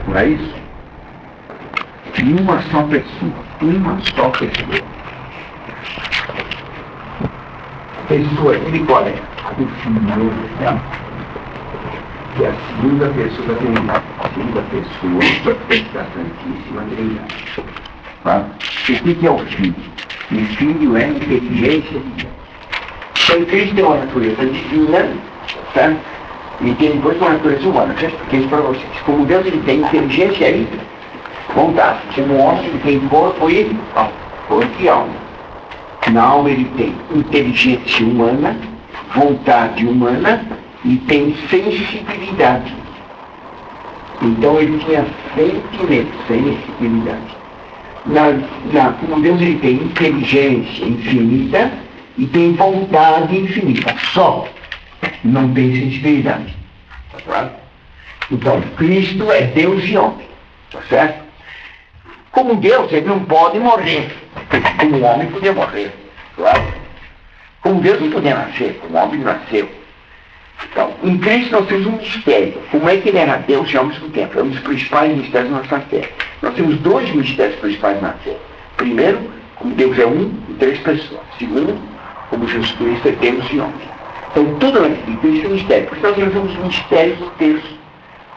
Não é isso? Uma só pessoa. Uma só pessoa. Pessoa, ele qual é? O Filho, né? Que é a segunda pessoa da Trindade. A segunda pessoa da Santíssima Trindade. Tá? O que é o Filho? O Filho é a inteligência de Deus. Então, Cristo tem uma natureza divina, tá? E tem depois uma natureza humana. Porque isso para vocês. Como Deus ele tem inteligência e vontade. Como homem ele tem corpo e alma. Na alma ele tem inteligência humana, vontade humana e tem sensibilidade. Então ele tinha sensibilidade. Como Deus ele tem inteligência infinita e tem vontade infinita. Só não tem sensibilidade. Tá claro? Então Cristo é Deus e homem. Tá certo? Como Deus, ele não pode morrer. Como o homem podia morrer. Claro? Como Deus não podia nascer, como o homem nasceu. Então, em Cristo nós temos um mistério. Como é que ele era Deus e homem ao mesmo tempo? É um dos principais mistérios da nossa fé. Nós temos dois mistérios principais na fé. Primeiro, como Deus é um e três pessoas. Segundo, como Jesus Cristo é Deus e homem. Então, tudo na vida é um mistério. Por isso nós temos os mistérios do texto.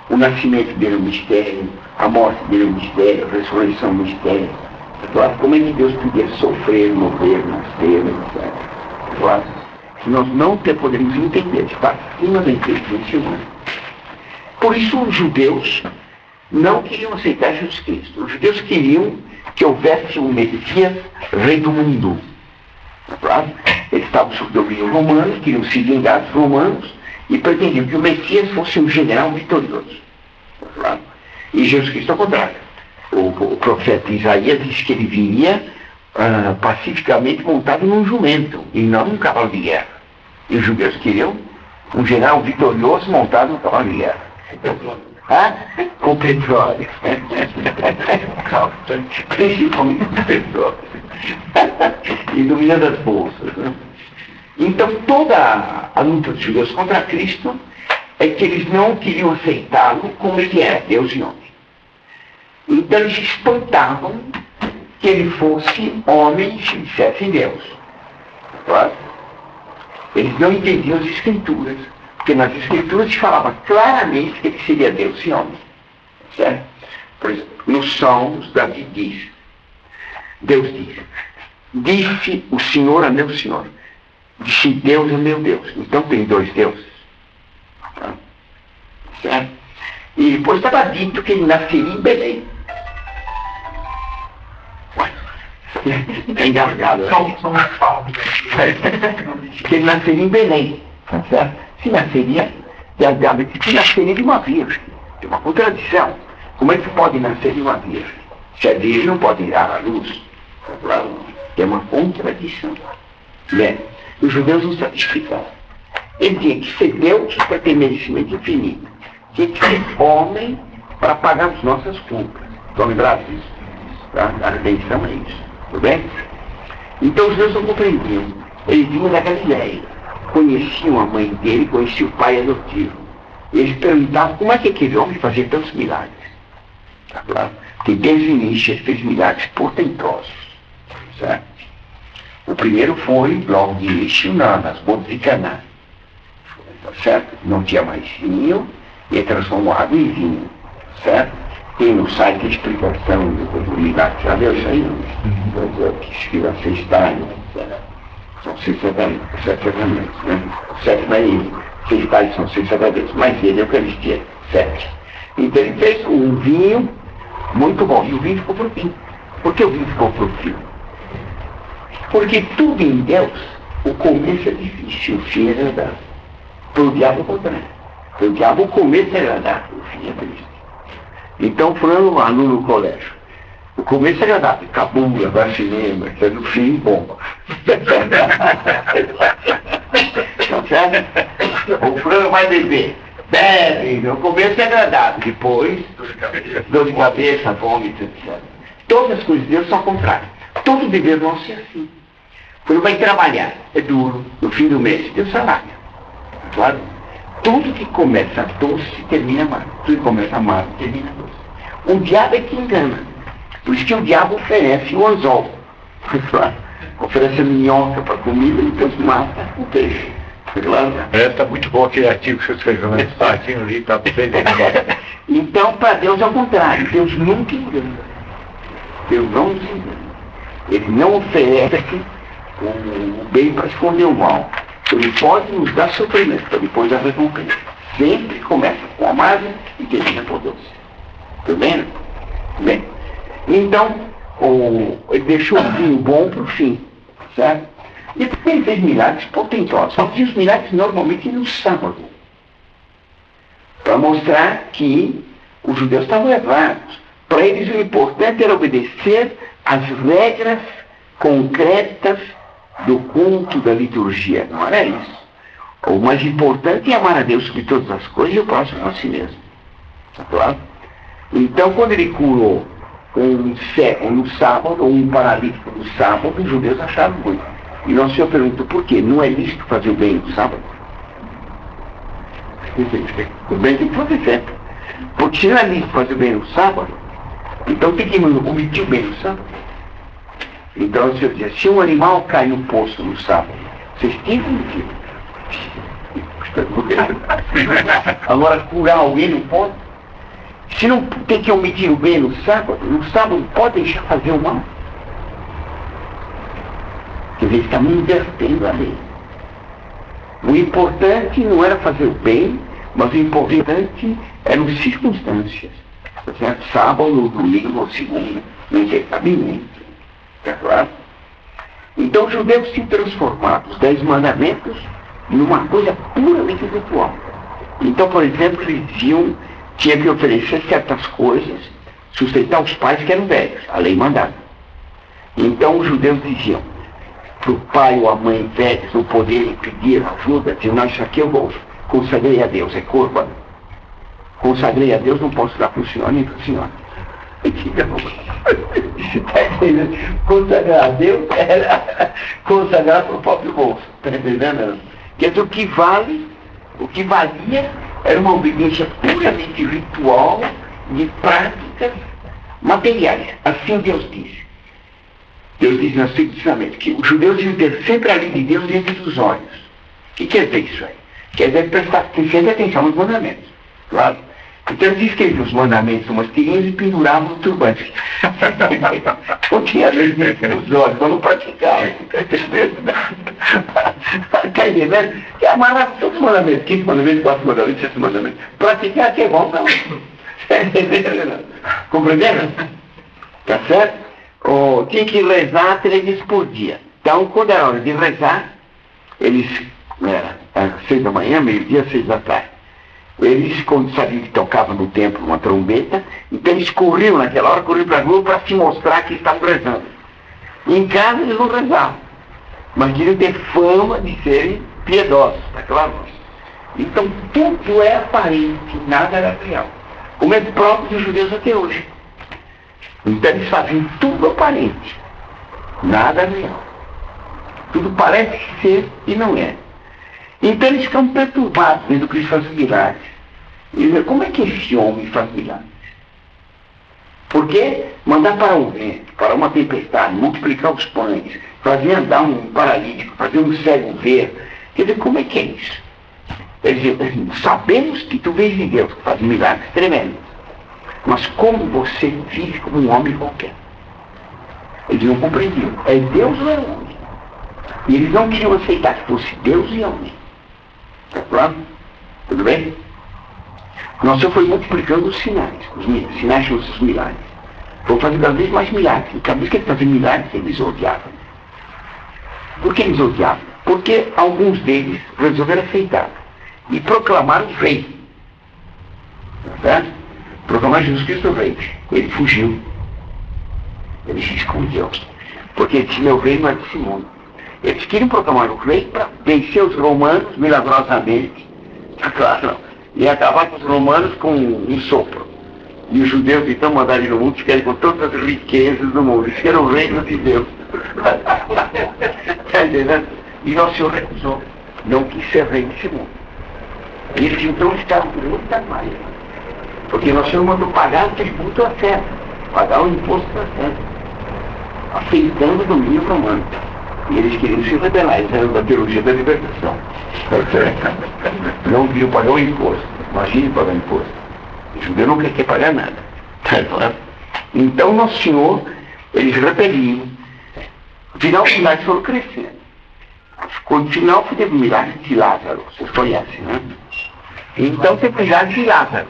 O nascimento dele é um mistério, a morte dele é um mistério, a ressurreição é um mistério. Claro, como é que Deus podia sofrer, morrer, nascer, etc. Claro, que nós não podemos entender, está acima da inteligência humana. Por isso os judeus não queriam aceitar Jesus Cristo. Os judeus queriam que houvesse um Messias rei do mundo. Claro, eles estavam sob domínio romano, queriam se vingar dos romanos e pretendiam que o Messias fosse um general vitorioso. Claro. E Jesus Cristo ao contrário. O profeta Isaías diz que ele viria pacificamente montado num jumento e não num cavalo de guerra. E os judeus queriam um general vitorioso montado num cavalo de guerra. Com petróleo. Principalmente com petróleo. Iluminando as bolsas. Né? Então toda a luta dos judeus contra Cristo é que eles não queriam aceitá-lo como ele era, Deus e homem. Então eles espantavam que ele fosse homem e dissesse Deus. Claro? Eles não entendiam as Escrituras, porque nas Escrituras se falava claramente que ele seria Deus e homem. Certo? Por exemplo, nos Salmos, Davi diz, Deus diz, disse o Senhor a meu Senhor, disse Deus a meu Deus. Então tem dois deuses. Tá? Certo? E depois estava dito que ele nasceria em Belém. É engasgado. Que ele nasceria em Belém. Tá certo? Se nasceria de uma virgem. Tem uma contradição. Como é que pode nascer de uma virgem? Se a virgem não pode ir à luz. Tem uma contradição. Né? Os judeus não sabem explicar. Ele tinha que ser Deus para ter merecimento infinito. Tinha que ser homem para pagar as nossas culpas. Estão lembrados disso? Tá? A redenção é isso. Tudo bem? Então os judeus não compreendiam. Eles vinham da Galileia. Conheciam a mãe dele, conheciam o pai adotivo. E eles perguntavam como é que aquele homem fazia tantos milagres. Tá claro? Porque desde o início ele fez milagres portentosos. Certo? O primeiro foi, logo de início, nas bodas de Caná. Tá certo? Não tinha mais vinho, e ele transformou água em vinho. Certo? Tem no site a explicação do milagre. Já deu isso aí? Que escreva 6 talhos. São 6 sacramentos, né? 7 daí. 6 talhos são 6 sacramentos. Mas ele é a Eucaristia. 7. Então ele fez um vinho muito bom. E o vinho ficou pro fim. Por que o vinho ficou pro fim? Porque tudo em Deus, o começo é difícil, o fim é agradável. Para o diabo é o contrário. Para o diabo o começo é agradável, o fim é triste. Então, falando um aluno no colégio, o começo é agradável, cabula, vai cinema, que no fim, bomba. Tá certo? O fulano vai beber, bebe, o começo é agradável, depois, dor de cabeça, vômito, etc. Todas as coisas de Deus são contrárias. Todo dever nosso é assim. Quando vai trabalhar, é duro, no fim do mês, tem o salário. Claro? Tudo que começa doce termina amargo. Tudo que começa amargo termina doce. O diabo é que engana. Por isso que o diabo oferece o anzol. Oferece a minhoca para comida e depois mata o peixe. Claro. Está muito bom aquele artigo que você escreveu no site ali, está bem legal. Então, para Deus é o contrário. Deus nunca engana. Deus não nos engana. Ele não oferece o bem para esconder o mal. Ele pode nos dar sofrimento para depois dar recompensa. Sempre começa com amargo e termina por doce. Tudo bem? Bem. Então, ele deixou o vinho bom para o fim. Certo? E depois ele fez milagres portentosos. Só que os milagres normalmente no sábado. Para mostrar que os judeus estavam errados. Para eles o importante era obedecer às regras concretas do culto, da liturgia. Não era isso. O mais importante é amar a Deus sobre todas as coisas e o próximo a si mesmo. Tá claro? Então, quando ele curou um cego no sábado, ou um paralítico no sábado, os judeus acharam muito. E nosso Senhor perguntou por quê? Não é lícito fazer o bem no sábado? O bem tem que fazer sempre. Porque se não é lícito fazer o bem no sábado, então tem que omitir o bem no sábado. Então o Senhor dizia, se um animal cai no poço no sábado, vocês tinham que omitir. Agora curar alguém não pode. Se não tem que omitir o bem no sábado pode deixar fazer o mal. Quer dizer, estamos invertendo a lei. O importante não era fazer o bem, mas o importante eram circunstâncias. Certo? Sábado, domingo ou segunda, não tem cabimento. É claro? Então os judeus se transformaram os 10 mandamentos numa coisa puramente ritual. Então, por exemplo, eles diziam tinha que oferecer certas coisas, sustentar os pais que eram velhos, a lei mandava. Então os judeus diziam, para o pai ou a mãe velhos não poderem pedir ajuda, diziam, não, isso aqui eu vou, consagrei a Deus, é corban. Consagrei a Deus, não posso dar para o senhor nem para a senhora. Consagrar a Deus era consagrar para o próprio bolso. Está entendendo? Quer dizer, o que valia era uma obediência puramente ritual de práticas materiais. Assim Deus disse. Deus diz no Antigo Testamento que os judeus deviam ter sempre a lei de Deus diante dos olhos. O que quer dizer isso aí? Quer dizer prestar sempre atenção nos mandamentos. Claro. Então ele escrevia os mandamentos umas tirinhas e pendurava no turbante. Não tinha lei nos olhos, mas não praticava. Está entendendo? Está entendendo? Que amarrar todos os mandamentos, 15 mandamentos, 4 mandamentos, 6 mandamentos. Praticar que é bom, não. Está entendendo? Compreendendo? Tá certo? Tinha que rezar 3 vezes por dia. Então, quando era hora de rezar, eles, às 6 da manhã, meio-dia, 6 da tarde. Eles, quando sabiam que tocava no templo uma trombeta, então eles corriam naquela hora, corriam para a rua para se mostrar que estavam rezando. E em casa eles não rezavam, mas queriam ter fama de serem piedosos, tá claro? Então tudo é aparente, nada era real. Como é próprio dos judeus até hoje. Então eles fazem tudo aparente, nada real. Tudo parece ser e não é. Então eles ficam perturbados vendo Cristo fazer milagres. E dizem, como é que esse homem faz milagres? Porque mandar parar o vento, parar uma tempestade, multiplicar os pães, fazer andar um paralítico, fazer um cego ver. Quer dizer, como é que é isso? Eles dizem, sabemos que tu vês de Deus, que faz milagres tremendos. Mas como você vive como um homem qualquer? Eles não compreendiam. É Deus ou é homem? E eles não queriam aceitar que fosse Deus e homem. Tá claro? Tudo bem? Nosso Senhor foi multiplicando os sinais. Os sinais são os milagres. Foi fazendo cada vez mais milagres. E cada vez que ele fazia milagres, eles odiavam. Por que eles odiavam? Porque alguns deles resolveram aceitar. E proclamaram o rei. Tá certo? Proclamaram Jesus Cristo o rei. Ele fugiu. Ele se escondeu. Porque ele disse, meu rei não é desse mundo. Eles queriam proclamar o rei para vencer os romanos milagrosamente, claro, e acabar com os romanos com um sopro. E os judeus então mandaram ir no mundo, querem com todas as riquezas do mundo. Eles eram reinos de Deus. Está entendendo? E nosso Senhor recusou. Não quis ser rei desse mundo. E eles então estavam com muita raiva. Porque nós Senhor mandou pagar o tributo a César, pagar o imposto a César, aceitando o domínio romano. E eles queriam se rebelar, eles eram da teologia da libertação. Não queriam pagar o imposto. Imagine pagar o imposto. O judeu não quer pagar nada. Então Nosso Senhor, eles repeliam. Afinal, os milagres foram crescendo. No final teve o milagre de Lázaro, vocês conhecem, né? Então teve o milagre de Lázaro.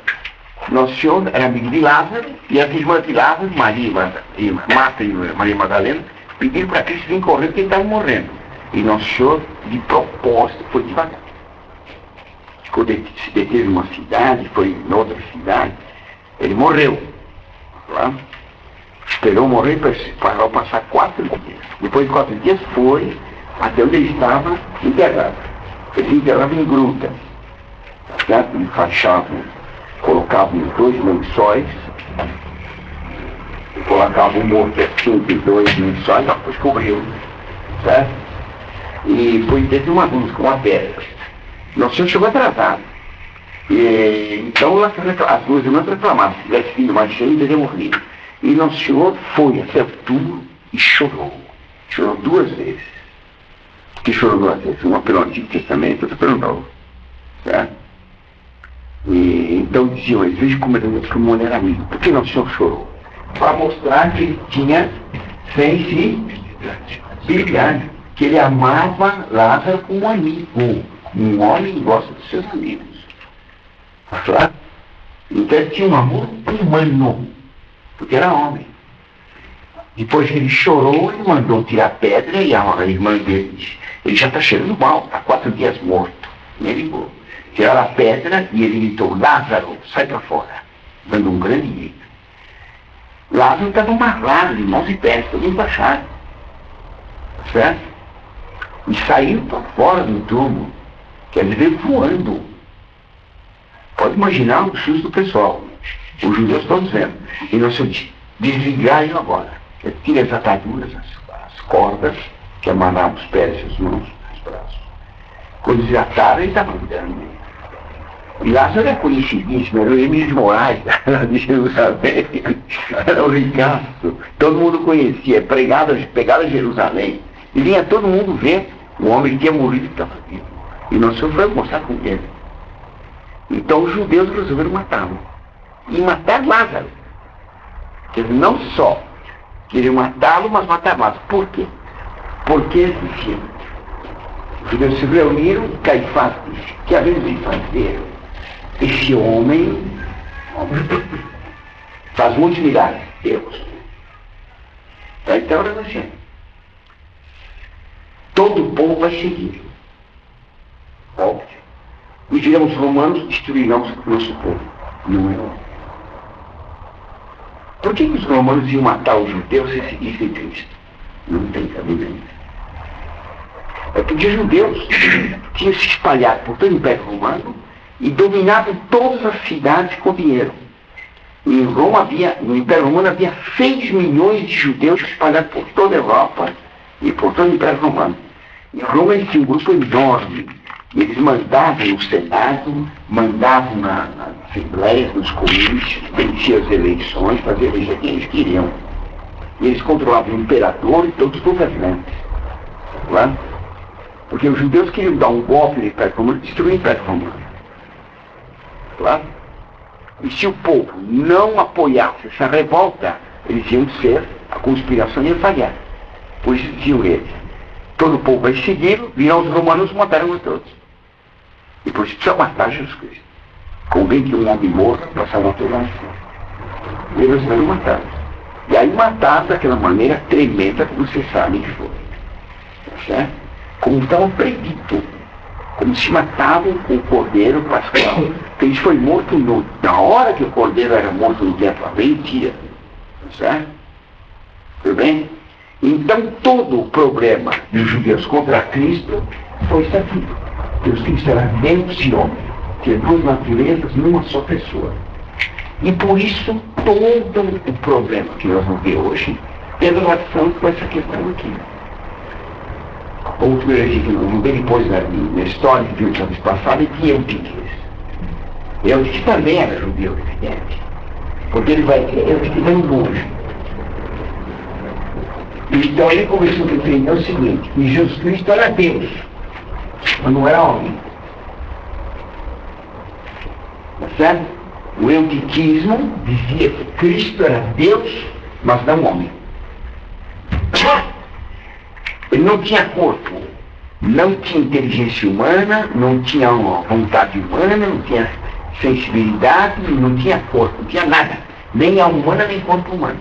Nosso Senhor era amigo de Lázaro, e as irmãs de Lázaro, Marta e Maria Madalena, pediram para Cristo vir correr porque ele estava morrendo. E Nosso Senhor, de propósito, foi devagar. Se deteve em uma cidade, foi em outra cidade, ele morreu. Tá? Esperou morrer para passar 4 dias. Depois de 4 dias foi até onde ele estava enterrado. Ele se enterrava em gruta. Certo? Ele fachavam, colocavam 2 lençóis, colocavam um morto assim, de 2 lençóis, depois cobriu. Certo? E foi dentro de uma luz com uma pedra. Nosso Senhor chegou atrasado. Então as 2 irmãs reclamaram, se tivesse vindo mais cedo, ele teria morrido. E Nosso Senhor foi até o túmulo e chorou. Chorou 2 vezes. Que chorou 2 vezes, uma pelo Antigo Testamento, outra pelo Novo. Certo? E então diziam eles, veja como ele era amigo. Por que Nosso Senhor chorou? Para mostrar que ele tinha sensibilidade, que ele amava Lázaro como um amigo. Um homem gosta dos seus amigos. Certo? Então ele tinha um amor humano, porque era homem. Depois que ele chorou, ele mandou tirar a pedra e a irmã dele disse, ele já está cheirando mal, está 4 dias morto. E ele ligou. Tiraram a pedra e ele gritou, Lázaro, sai para fora, dando um grande grito. Lázaro estava amarrado de mãos e pés, todo embaixado. Certo? E saiu para fora do túmulo, que ele veio voando. Pode imaginar o susto do pessoal. Os judeus todos vendo. E nós desligai agora. Tira as ataduras, as cordas que amarravam os pés e as mãos, os braços. Quando desataram, ele estava andando. E Lázaro era conhecidíssimo, era o Emílio de Moraes, era de Jerusalém, era o ricaço. Todo mundo conhecia, pegado a Jerusalém. E vinha todo mundo ver o homem que tinha morrido e estava vivo. E nós Senhor foi almoçar com ele. Então os judeus resolveram matá-lo. E matar Lázaro. Quer dizer, não só queriam matá-lo, mas matar Lázaro. Por quê? Porque eles diziam, os judeus se reuniram e Caifás disse, que havemos de fazer? Esse homem faz muitos milagres. Deus. Então era assim. Todo o povo vai seguir. Óbvio. E diremos os romanos destruirão o nosso povo. Não é óbvio. Por que os romanos iam matar os judeus se seguissem Cristo? Não tem cabimento. É porque os judeus tinham se espalhado por todo o Império Romano e dominavam todas as cidades com dinheiro. No Império Romano havia 6 milhões de judeus espalhados por toda a Europa e por todo o Império Romano. Em Roma eles tinham um grupo enorme. E eles mandavam no Senado, mandavam nas assembleias, nos comícios, venciam as eleições, faziam eleger quem eles queriam. E eles controlavam o imperador e todos os governantes. Tá? Porque os judeus queriam dar um golpe no Império Romano e destruir o Império Romano. Tá? E se o povo não apoiasse essa revolta, eles iam ser, a conspiração ia falhar. Por isso diziam eles, todo o povo vai segui-lo, virão os romanos e mataram a todos. E por isso precisa matar Jesus Cristo. Convém que um homem morra, passaram a toda a nação. E eles não mataram. E aí mataram daquela maneira tremenda, como vocês sabem que foi. Certo? Como estavam proibidos. Como se matavam com o cordeiro pascal. Porque isso foi morto na hora que o cordeiro era morto no templo, meio-dia. Certo? Tudo bem? Então todo o problema dos judeus contra Cristo foi isso aqui. Deus Cristo era Deus e homem. Tinha 2 naturezas numa só pessoa. E por isso todo o problema que nós vamos ver hoje tem relação com essa questão aqui. Outra heresia que nós vamos ver depois na história que vimos na vez passada é que Eutíquedes. Eu disse que também era judeu, evidente. Porque ele vai dizer, eu disse que vem longe. Então ele começou a defender o seguinte, que Jesus Cristo era Deus, mas não era homem. Tá certo? O eutiquismo dizia que Cristo era Deus, mas não homem. Ele não tinha corpo, não tinha inteligência humana, não tinha vontade humana, não tinha sensibilidade, não tinha corpo, não tinha nada. Nem alma humana, nem corpo humano.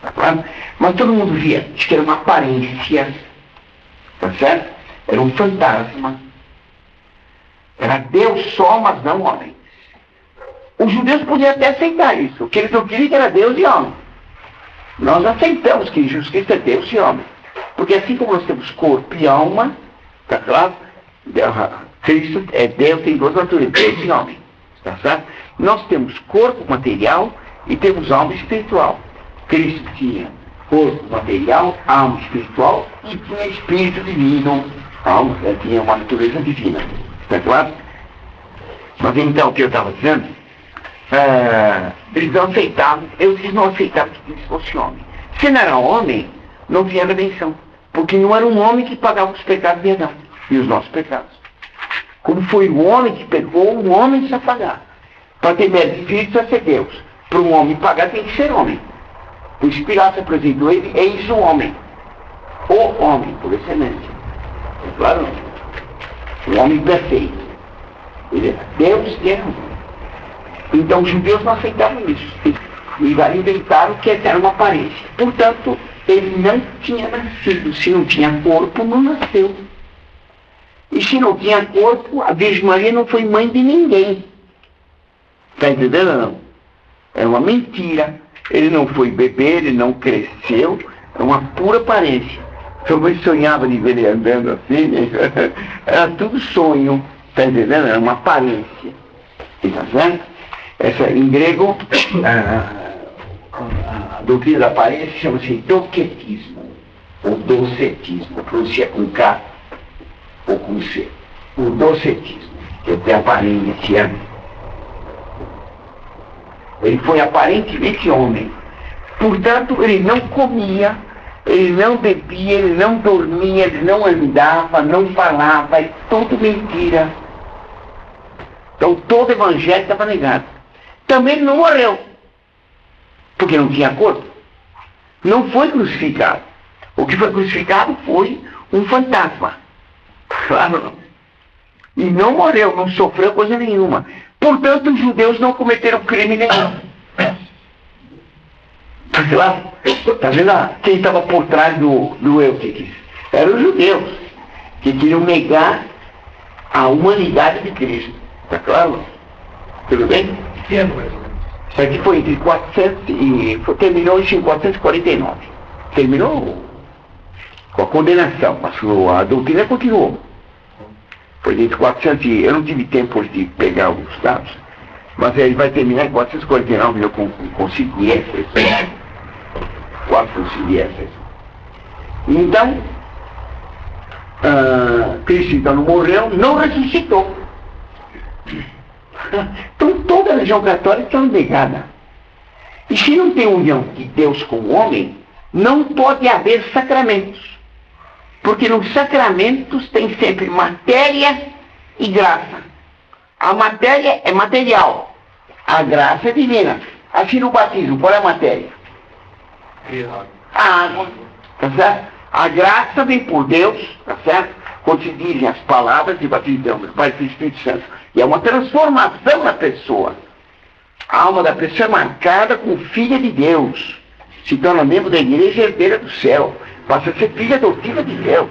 Tá claro? Mas todo mundo via, diz que era uma aparência, tá certo? Era um fantasma. Era Deus só, mas não homem. Os judeus podiam até aceitar isso, porque eles não queriam que era Deus e homem. Nós aceitamos que Jesus Cristo é Deus e homem. Porque assim como nós temos corpo e alma, tá claro? Cristo é Deus, tem duas naturezas, Deus e homem. Tá certo? Nós temos corpo material e temos alma espiritual. Cristo tinha corpo material, alma espiritual e tinha espírito divino. Alma, tinha uma natureza divina. Tá claro? Mas então, o que eu estava dizendo, eles não aceitavam, eles não aceitavam que Cristo fosse homem. Se não era homem, não vinha redenção. Porque não era um homem que pagava os pecados de Adão e os nossos pecados. Como foi o homem que pegou, o homem precisa pagar. Para ter mérito de Cristo, precisa ser Deus. Para um homem pagar, tem que ser homem. Por isso Pilatos apresentou ele, eis o homem. O homem, por excelência. É claro, o homem perfeito. Ele era Deus e era homem. Então os judeus não aceitavam isso. E inventaram que era uma aparência. Portanto, ele não tinha nascido. Se não tinha corpo, não nasceu. E se não tinha corpo, a Virgem Maria não foi mãe de ninguém. Está entendendo ou não? É uma mentira. Ele não foi bebê, ele não cresceu. É uma pura aparência. Sua mãe sonhava de ver ele andando assim. Era tudo sonho. Está entendendo? Era uma aparência. Está vendo? Essa, em grego, a doutrina da aparência chama-se docetismo, ou docetismo, pronuncia com K ou com C. O docetismo, que é ter aparência. Ele foi aparentemente homem. Portanto, ele não comia, ele não bebia, ele não dormia, ele não andava, não falava, é tudo mentira. Então todo evangelho estava negado. Também ele não morreu, porque não tinha corpo. Não foi crucificado. O que foi crucificado foi um fantasma. Claro. E não morreu, não sofreu coisa nenhuma. Portanto, os judeus não cometeram crime nenhum. Claro. Está vendo quem estava por trás do Eutiques? Eram os judeus, que queriam negar a humanidade de Cristo. Está claro? Tudo bem? Isso aqui foi entre 400 e... terminou em 449. Terminou com a condenação, mas a doutrina continuou. Foi entre 400 e... eu não tive tempo de pegar os dados, mas ele vai terminar em 449, eu consegui essa. 4 consegui essa. Então, Cristo então não morreu, não ressuscitou. Então toda a religião católica está negada. E se não tem união de Deus com o homem, não pode haver sacramentos. Porque nos sacramentos tem sempre matéria e graça. A matéria é material, a graça é divina. Assim no batismo, qual é a matéria? A água, tá certo? A graça vem por Deus, tá certo? Quando se dizem as palavras de batismo do Pai do Espírito Santo. E é uma transformação na pessoa. A alma da pessoa é marcada como filha de Deus. Se torna membro da igreja herdeira do céu. Passa a ser filha adotiva de Deus.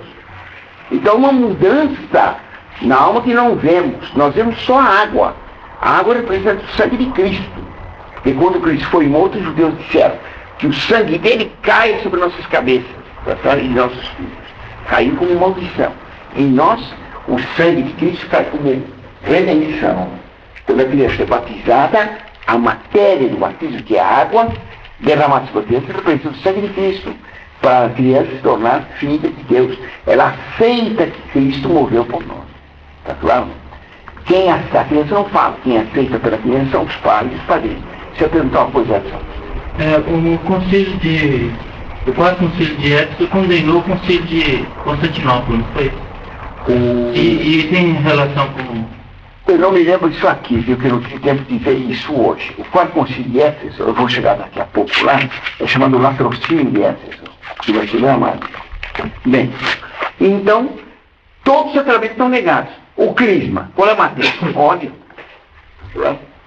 Então uma mudança na alma que não vemos. Nós vemos só a água. A água representa o sangue de Cristo. Porque quando Cristo foi morto, os judeus disseram que o sangue dele cai sobre nossas cabeças. E nossos filhos. Caiu como maldição. Em nós, o sangue de Cristo cai como redenção. Quando a criança é batizada, a matéria do batismo, que é a água, derramada sobre a criança, representa o sangue de Cristo, para a criança se tornar filha de Deus. Ela aceita que Cristo morreu por nós. Está claro? A criança não fala, quem aceita pela criança são os pais e os padrinhos. Você perguntar uma coisa, Edson? O quarto concílio de Éfeso condenou o concílio de Constantinopla, não foi? E tem relação com... Eu não me lembro disso aqui, viu, que eu não tive tempo de ver isso hoje. O quarto concílio de Éfeso, eu vou chegar daqui a pouco lá, é chamado Latrocínio de Éfeso, que vai ser gramado. Bem, então, todos os sacramentos estão negados. O crisma, qual é a matéria? Óleo.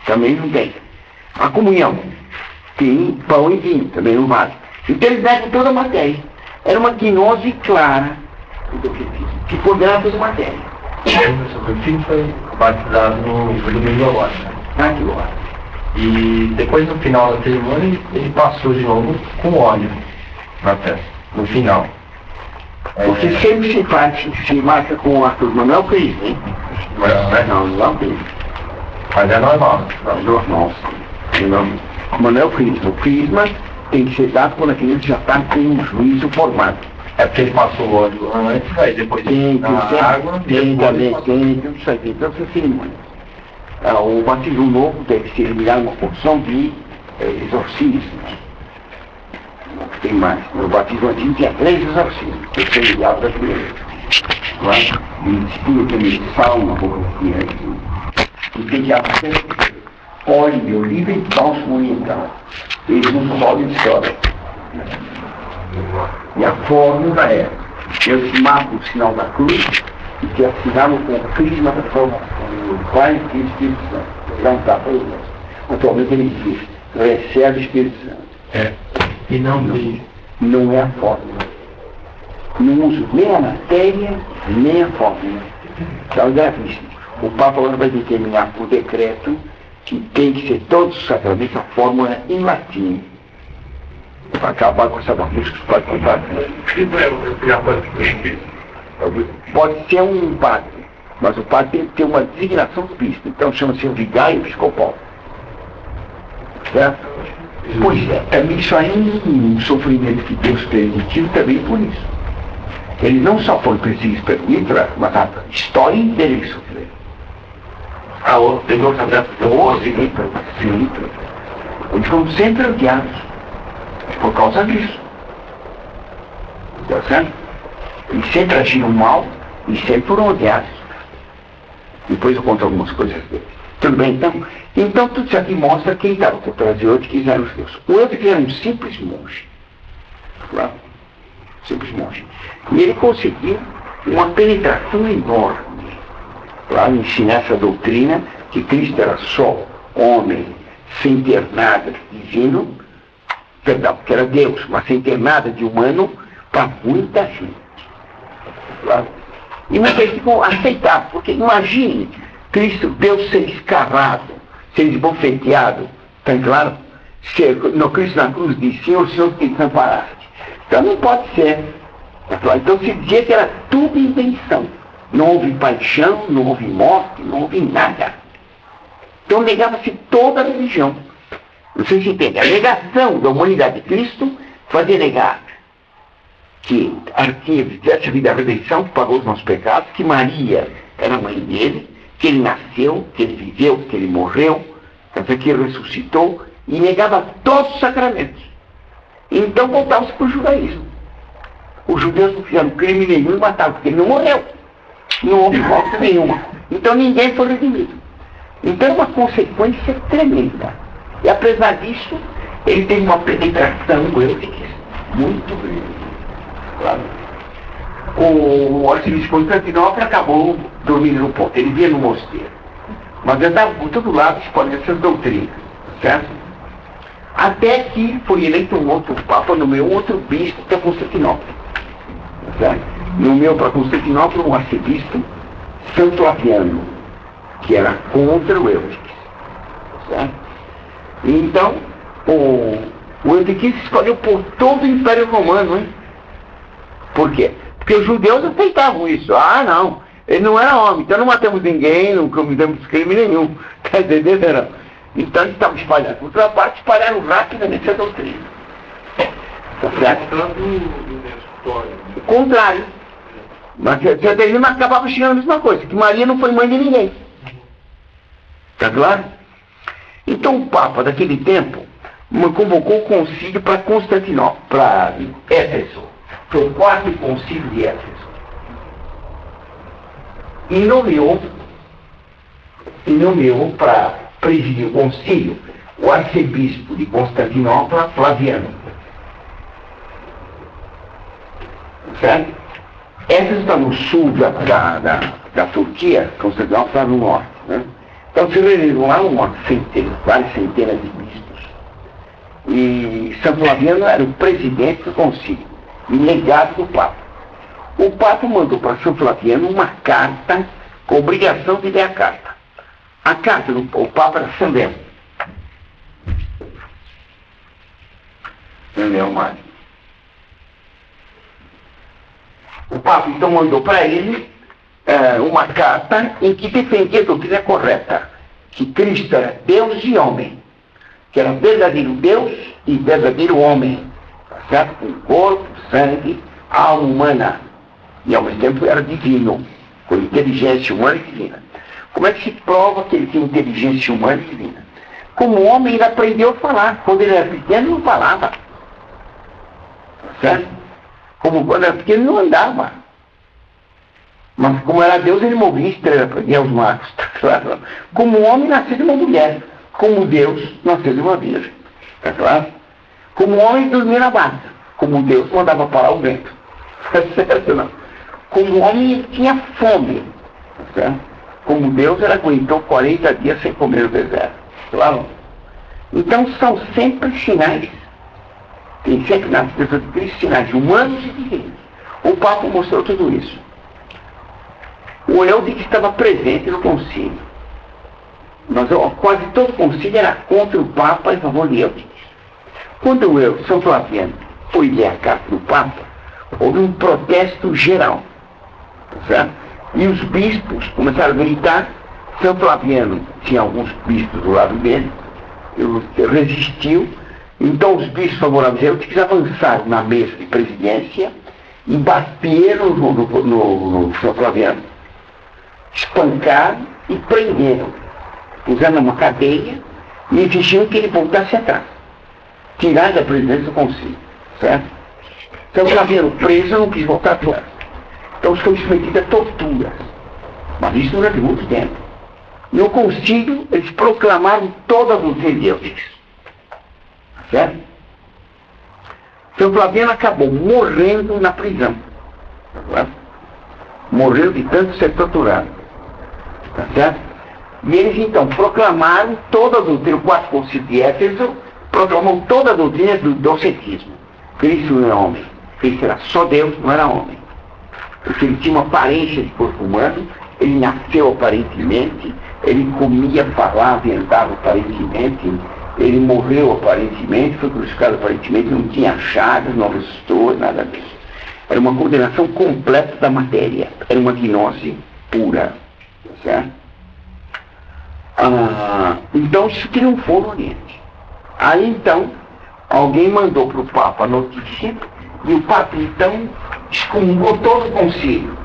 Também não tem. A comunhão, tem pão e vinho, também não vale. Então eles negam toda a matéria. Era uma gnose clara que condenava toda a matéria. Meu filho foi batizado no domingo agora. Ah, que glória. E depois, no final da cerimônia, ele passou de novo com óleo na testa, no final. Porque sempre se marca com o Arthur Manuel Crisma, hein? Não, Crisma. Mas é normal. Normal. Manuel Crisma. O Crisma tem que ser dado quando a criança já está com um juízo formado. É porque ele passou o óleo antes, aí depois tem água, tem também, tem tudo isso aqui, toda essa cerimônia. O batismo novo deve ser eliminado uma porção de exorcismos. Tem mais. No batismo antigo tinha 3 exorcismos, que foi ligado da criança. E discípulo também de salma, e tem que haver óleo de oliva e bálsamo oriental. Eles não podem história. E a fórmula é: eles marcam o sinal da cruz e que assinaram com o crisma da formação. O Pai e o Espírito Santo. Dá um tapa aí. Atualmente ele diz: recebe o Espírito Santo. E não é a fórmula. Não uso nem a matéria, nem a fórmula. Então, o Papa agora vai determinar por decreto que tem que ser todos os sacramentos a fórmula em latim. Para acabar com essa bagunça que pode contar. Pode ser um padre, mas o padre tem que ter uma designação do bispo. Então chama-se o vigário episcopal. Certo? Pois é, também isso aí é um sofrimento que Deus permitiu também por isso. Eles não só foram perseguidos pelo Hitler, mas a história inteira eles sofreram. A outra, eles foram sempre odiados por causa disso. Tá certo? Eles sempre agiram mal e sempre foram odiados. Depois eu conto algumas coisas deles. Tudo bem, então? Então tudo isso aqui mostra quem estava por trás de Eutiquis eram os judeus. O Eutiquis era um simples monge. Claro? Simples monge. E ele conseguiu uma penetração enorme. Claro, ensinar essa doutrina que Cristo era só homem, sem ter nada de divino, perdão, que era Deus, mas sem ter nada de humano para muita gente. Claro? E muita gente ficou aceitar, porque imagine Cristo, Deus ser escarrado, ser esbofeteado, tá claro? Cristo na cruz disse: Senhor, que desamparaste. Então não pode ser. Tá claro? Então se dizia que era tudo invenção. Não houve paixão, não houve morte, não houve nada. Então negava-se toda a religião. Não sei se entende. A negação da humanidade de Cristo fazia negar que tivesse havido a redenção, que pagou os nossos pecados, que Maria era a mãe dele, que ele nasceu, que ele viveu, que ele morreu, que ele ressuscitou, e negava todos os sacramentos. Então voltava-se para o judaísmo. Os judeus não fizeram crime nenhum e mataram, porque ele não morreu. Não houve morte nenhuma. Então ninguém foi redimido. Então é uma consequência tremenda. E apesar disso, ele teve uma penetração muito grande. Claro. O arcebispo de Constantinopla acabou dormindo no ponto. Ele via no mosteiro. Mas andava por todo lado espalhando essas doutrinas. Certo? Até que foi eleito um outro papa, nomeou outro bispo para Constantinopla. Certo? Nomeou para Constantinopla um arcebispo, Santo Flaviano, que era contra o Eutiquis. Certo? Então, o Eutiquis se espalhou por todo o Império Romano, hein? Por quê? Porque os judeus aceitavam isso. Ah, não, ele não era homem, então não matamos ninguém, não cometemos crime nenhum. Tá entendendo? Não. Então eles estavam espalhando. Por outra parte, espalharam rapidamente a doutrina. Tá certo? O contrário. Mas acabava chegando a mesma coisa, que Maria não foi mãe de ninguém. Está claro? Então o Papa daquele tempo convocou o concílio para Constantinopla, para Éfeso. Foi o quarto concílio de Éfeso. E nomeou para presidir o concílio o arcebispo de Constantinopla, Flaviano. Certo? Éfeso está no sul da Turquia, Constantinopla está no norte. Né? Então se reuniram lá no norte várias centenas de bispos. E São Flaviano era o presidente do concílio, e legado do Papa. O Papa mandou para São Flaviano uma carta com obrigação de ler a carta. A carta do Papa era Sandel. Sandel Mário. O Papa então mandou para ele uma carta em que defendia a doutrina correta, que Cristo era Deus e homem, que era verdadeiro Deus e verdadeiro homem, certo? Com corpo, sangue, alma humana, e ao mesmo tempo era divino, com inteligência humana e divina. Como é que se prova que ele tinha inteligência humana e divina? Como homem ele aprendeu a falar, quando ele era pequeno não falava, certo? Como quando era pequeno não andava. Mas como era Deus, ele movia estrela para guiar os magos. Tá claro? Como homem, nasceu de uma mulher. Como Deus, nasceu de uma virgem. Tá claro? Como homem, dormia na barca. Como Deus, mandava parar o vento. Tá certo, não? Como homem, ele tinha fome. Tá certo? Como Deus, ele aguentou 40 dias sem comer no deserto. Claro? Então, são sempre sinais. Tem sempre nas pessoas de Cristo sinais humanos e divinos. O Papa mostrou tudo isso. O Eudes estava presente no concílio. Quase todo o concílio era contra o Papa em favor de Eudes. Quando o Eudes, São Flaviano, foi ler a carta do Papa, houve um protesto geral. Certo? E os bispos começaram a gritar. São Flaviano tinha alguns bispos do lado dele, resistiu. Então os bispos favoráveis a Eudes avançaram na mesa de presidência e bateram no São Flaviano. Espancaram e prenderam, puseram numa cadeia e exigiram que ele voltasse atrás, tirar da presidência do concílio, certo? Então Flaviano preso não quis voltar atrás. Então foi submetido a tortura, mas isso durante muito tempo. No concílio eles proclamaram toda a doutrina de Eudes, certo? São Flaviano acabou morrendo na prisão, certo? Morreu de tanto ser torturado. Tá certo? E eles então proclamaram toda a doutrina, o quarto concílio de Éfeso proclamou toda a doutrina do docetismo. Cristo não era homem, Cristo era só Deus, não era homem. Porque ele tinha uma aparência de corpo humano, ele nasceu aparentemente, ele comia, falava e andava aparentemente, ele morreu aparentemente, foi crucificado aparentemente, não tinha chagas, não ressuscitou, nada disso. Era uma condenação completa da matéria, era uma gnose pura. Certo? Então isso triunfou no Oriente. Aí então alguém mandou para o Papa a notícia e o Papa então excomungou todo o concílio.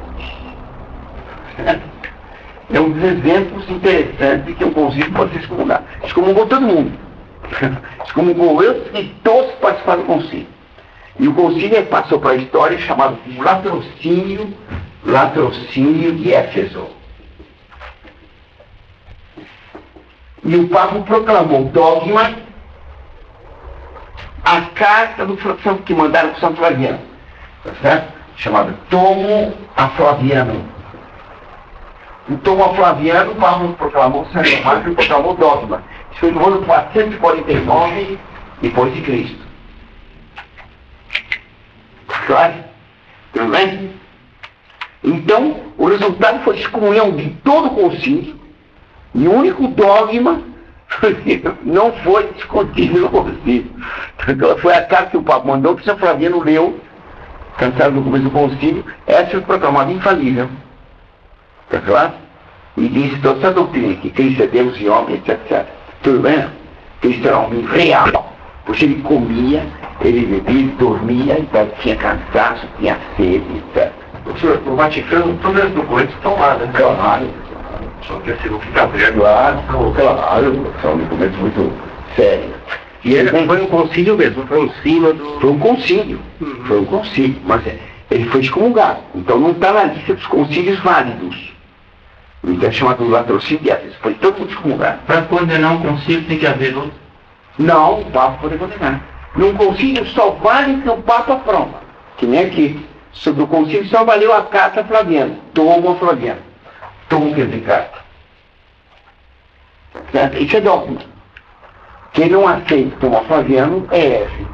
Certo? É um dos exemplos interessantes de que um concílio pode ser excomungado. Excomungou todo mundo. Excomungou eu e todos que participaram do concílio. E o concílio passou para a história chamado Latrocínio de Éfeso. E o Papa proclamou dogma a carta do que mandaram para São Flaviano, tá certo? Chamado Tomo a Flaviano. O Tomo a Flaviano, o Papa proclamou São Mário, proclamou dogma. Isso foi no ano 449 depois de Cristo. Claro? Tudo bem? Então, o resultado foi a excomunhão de todo o concílio. E o único dogma não foi discutido no concílio. Então, foi a carta que o Papa mandou, que São Flaviano leu, cansado no começo do concílio, essa foi proclamada infalível. Está claro? E disse toda essa doutrina, que Cristo é Deus e homem, etc. Tudo bem? Cristo era homem real, porque ele comia, ele bebia, ele dormia, então tinha cansaço, tinha sede, etc. O Vaticano, todos os documentos estão lá, né? Claro. Só que assim, não fica vendo lá, claro, são documentos muito sérios. E ele foi um concílio mesmo, foi um sínodo. Foi um concílio, foi um concílio, mas ele foi excomungado. Então não está na lista dos concílios válidos. Então é chamado latrocínio de Éfeso. Foi todo mundo excomungado. Para condenar um concílio tem que haver outro. Não, o Papa pode condenar. Num concílio só vale que o Papa aprova. Que nem aqui. Sobre o concílio só valeu a carta Flaviana. Toma Flaviana. Toma que de carta. Certo? Isso é dogma. Quem não aceita tomar Flaviano é F.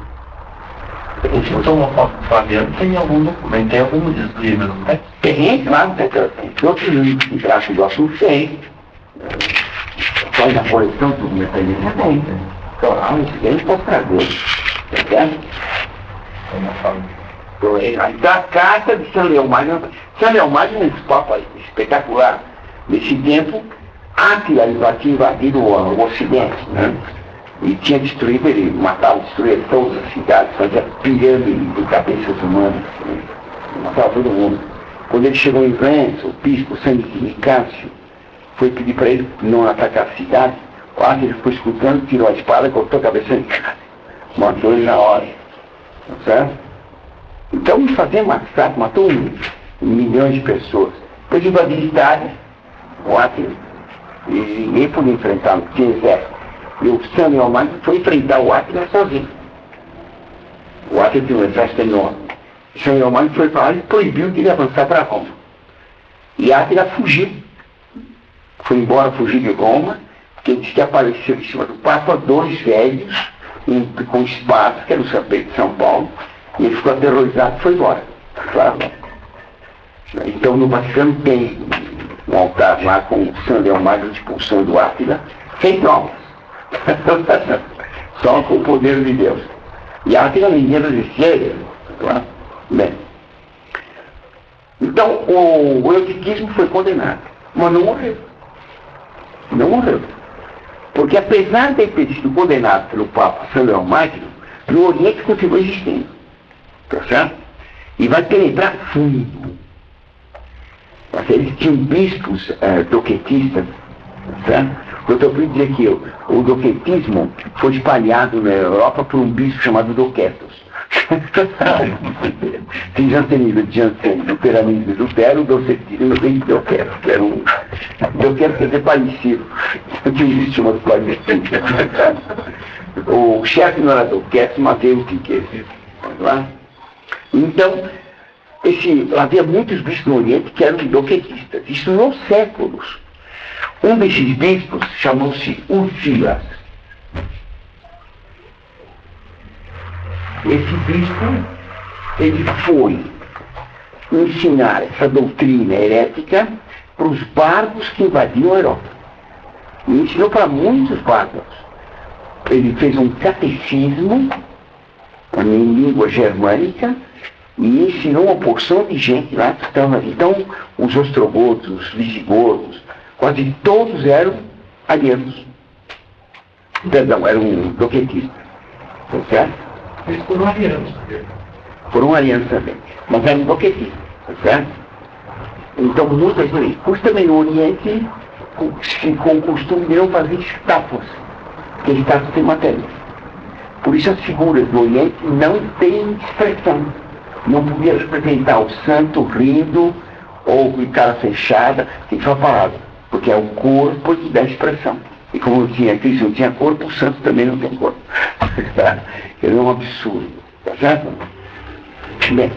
Se eu tomo foto do Fabiano, tem algum documento, tem algum livro, não tem? Tem, claro, tem outros livros que tratam do assunto, tem. Faz a coleção do mecanismo, tem. Claro, isso aí pode trazer. Tá certo? Então a carta de São Leão Magno é um papa espetacular. Nesse tempo, Átila tinha invadido o Ocidente, né? E tinha destruído, ele matava, destruía todas as cidades, fazia pirâmide de cabeças humanas, né? Matava todo mundo. Quando ele chegou em Rennes, o bispo San Nicásio foi pedir para ele não atacar a cidade. O Átila ficou escutando, tirou a espada e cortou a cabeça de Nicásio. Matou ele na hora. Certo? Então, ele fazia massacre, matou milhões de pessoas. Depois invadiu a Itália, o Átila, e ninguém podia enfrentar, não tinha exército. E o São Leão Magno foi enfrentar o Átila sozinho. O Átila tinha um exército enorme. O São Leão Magno foi para lá e proibiu de ele avançar para Roma. E Átila fugiu. Foi embora fugir de Roma, porque disse que apareceu em cima do Papa dois velhos com espadas, que era o São Pedro de São Paulo, e ele ficou aterrorizado e foi embora. Claro. Então no Vaticano tem um altar lá com o São Leão Magno expulsando o Átila, sem tropas. Só com o poder de Deus. E Átila ninguém resistia, claro. Bem. Então o eutiquismo foi condenado, mas não morreu. Não morreu. Porque apesar de ter sido condenado pelo Papa São Leão Magno, no Oriente continua existindo. Tá certo? E vai penetrar fundo. Eles tinham bispos doquetistas, tá certo? Eu estou querendo dizer que o doquetismo foi espalhado na Europa por um bispo chamado Doquetos. Tem Jansenismo de Jansen, luteranismo de Lutero, docetismo de Doquetos, que era um... Doquetos quer dizer parecido. Tinha um bispo chamado parecido. O chefe não era Doquetos, mas eu que é. Então, havia muitos bispos no Oriente que eram doquetistas. Isso nos séculos. Um desses bispos chamou-se Urfilas. Esse bispo, ele foi ensinar essa doutrina herética para os bárbaros que invadiam a Europa. E ensinou para muitos bárbaros. Ele fez um catecismo em língua germânica e ensinou uma porção de gente lá que estava. Então, os ostrogotos, os visigodos, quase todos eram arianos. Perdão, eram doquetistas. Tá certo? Eles foram arianos. Foram arianos também. Mas eram doquetistas. Tá certo? Então, muitas vezes, pois também no Oriente, com o costume de não fazer estátuas, porque estátuas têm matéria. Por isso as figuras do Oriente não têm expressão. Não podia representar o santo rindo ou com cara fechada, tem só palavra, porque é o corpo que dá expressão. E como Cristo não tinha corpo, o santo também não tem corpo. É um absurdo. Tá certo? Bem,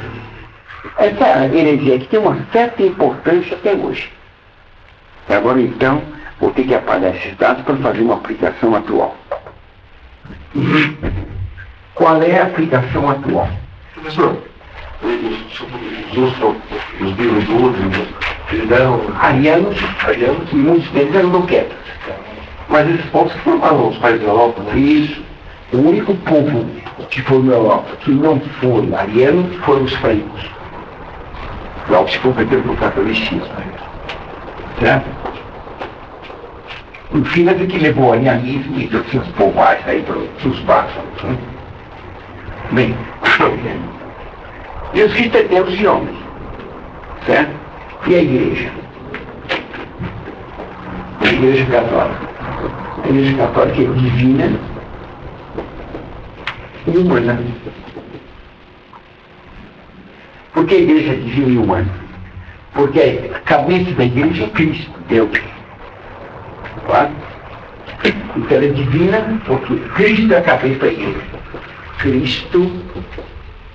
essa heresia aqui tem uma certa importância até hoje. Agora então, vou ter que apagar esses dados para fazer uma aplicação atual. Qual é a aplicação atual? Professor, os livros do último, eles deram Arianos e muitos deles eram doquetas. mas esses povos formaram os países da Europa, né? Isso. O único povo que foi na Europa que não foi ariano foram os francos. Logo se converteram para o catolicismo. Certo? O Finas é que levou o arianismo e todos os povais aí para os bárbaros. Né? Bem, e os cristãos de homens. Certo? E a igreja? Igreja Católica? A Igreja Católica é divina e humana. Por que a Igreja é divina e humana? Porque a cabeça da Igreja é Cristo, Deus. Claro? Então ela é divina porque Cristo é a cabeça da Igreja. Cristo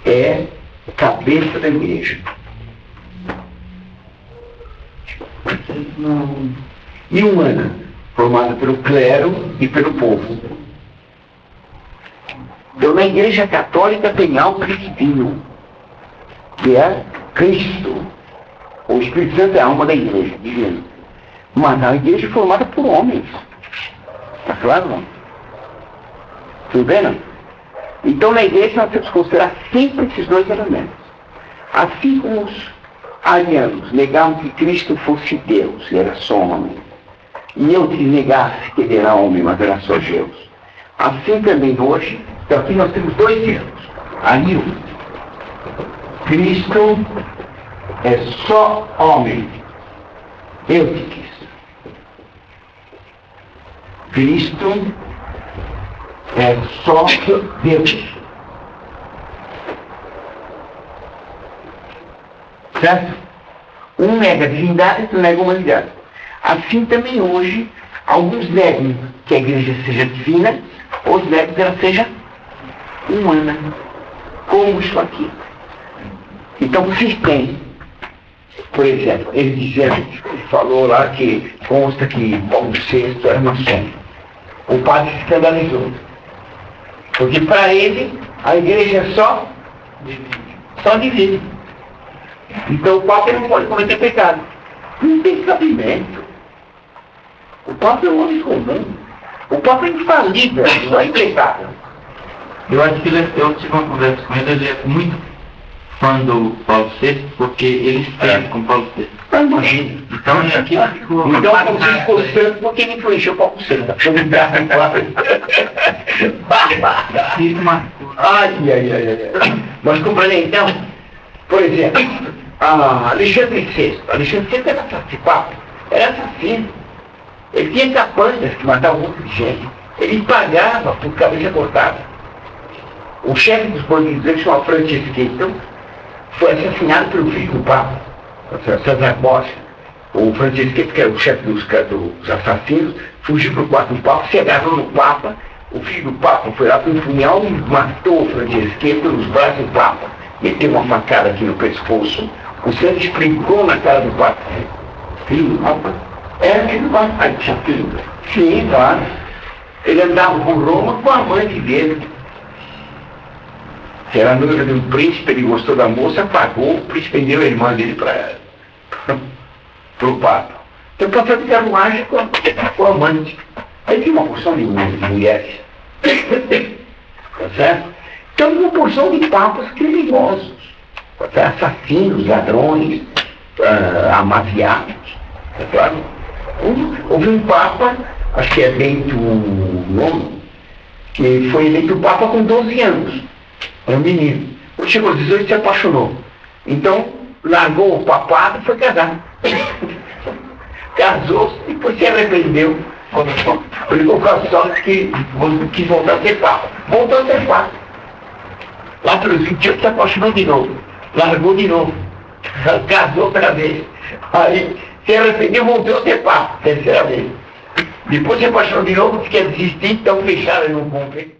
é a cabeça da Igreja. E humana, formada pelo clero e pelo povo. Então na Igreja Católica tem algo divino, que é Cristo. O Espírito Santo é a alma da Igreja, divino. Mas a Igreja é formada por homens. Está claro, não? Tudo bem, não? Então na Igreja nós temos que considerar sempre esses dois elementos. Assim como os arianos negavam que Cristo fosse Deus, e era só homem, e eu te negasse que ele era homem, mas era só Deus. Assim também hoje, então aqui nós temos dois erros. Aí Cristo é só homem, eu te quis. Cristo é só Deus. Certo? Um nega a divindade, outro nega a humanidade. Assim também hoje, alguns negam que a igreja seja divina, outros negam que ela seja humana. Como isso aqui. Então vocês têm, por exemplo, ele falou lá que consta que Paulo VI era maçom. O padre se escandalizou. Porque para ele, a igreja é só divina. Então o Papa não pode cometer pecado. Não tem cabimento. O Papa é um homem comum. O Papa é infalível, não é impecável. Eu acho que eu tive uma conversa com ele, ele é muito fã do Paulo VI, porque ele esteve com Paulo VI. Imagina. Então aqui ficou... Então o Paulo VI ficou santo porque ele influenciou o Paulo VI. Isso marcou. Ai. Mas compreende então? Por exemplo, Alexandre VI. Alexandre VI era assassino. Era assassino. Ele tinha capangas que matavam um monte de gente. Ele pagava por cabeça cortada. O chefe dos bandidos, ele chamava Francisqueto, foi assassinado pelo filho do Papa, César Bosch. O Francisqueto, que era o chefe dos assassinos, fugiu para o quarto do Papa, se agarrou no Papa. O filho do Papa foi lá para um punhal e matou o Francisqueto nos braços do Papa. Ele teve uma facada aqui no pescoço. O sangue esprincou na cara do Papa. Filho do Papa? Era filho do Papa. Aí tinha filho. Sim, claro. Ele andava por Roma com a amante dele. Que era noiva de um príncipe, ele gostou da moça, pagou, o príncipe deu a irmã dele para o Papa. Então o Papa fica carruagem com a amante. Aí tinha uma porção de mulheres. Tá certo? Então uma porção de papas criminosos. Tá? Assassinos, ladrões, amaziados. Tá claro? Houve um Papa, acho que é Bento IX, que foi eleito Papa com 12 anos. Era um menino. Quando chegou aos 18, se apaixonou. Então, largou o papado e foi casar. Casou-se e depois se arrependeu. Brigou com a sogra que quis voltar a ser papa. Voltou a ser papa. Lá pelos 28 se apaixonou de novo. Largou de novo. Casou outra vez. Aí se arrependeu e voltou a ser papa. Terceira vez. Depois se apaixonou de novo, quer desistir, então fecharam no convento.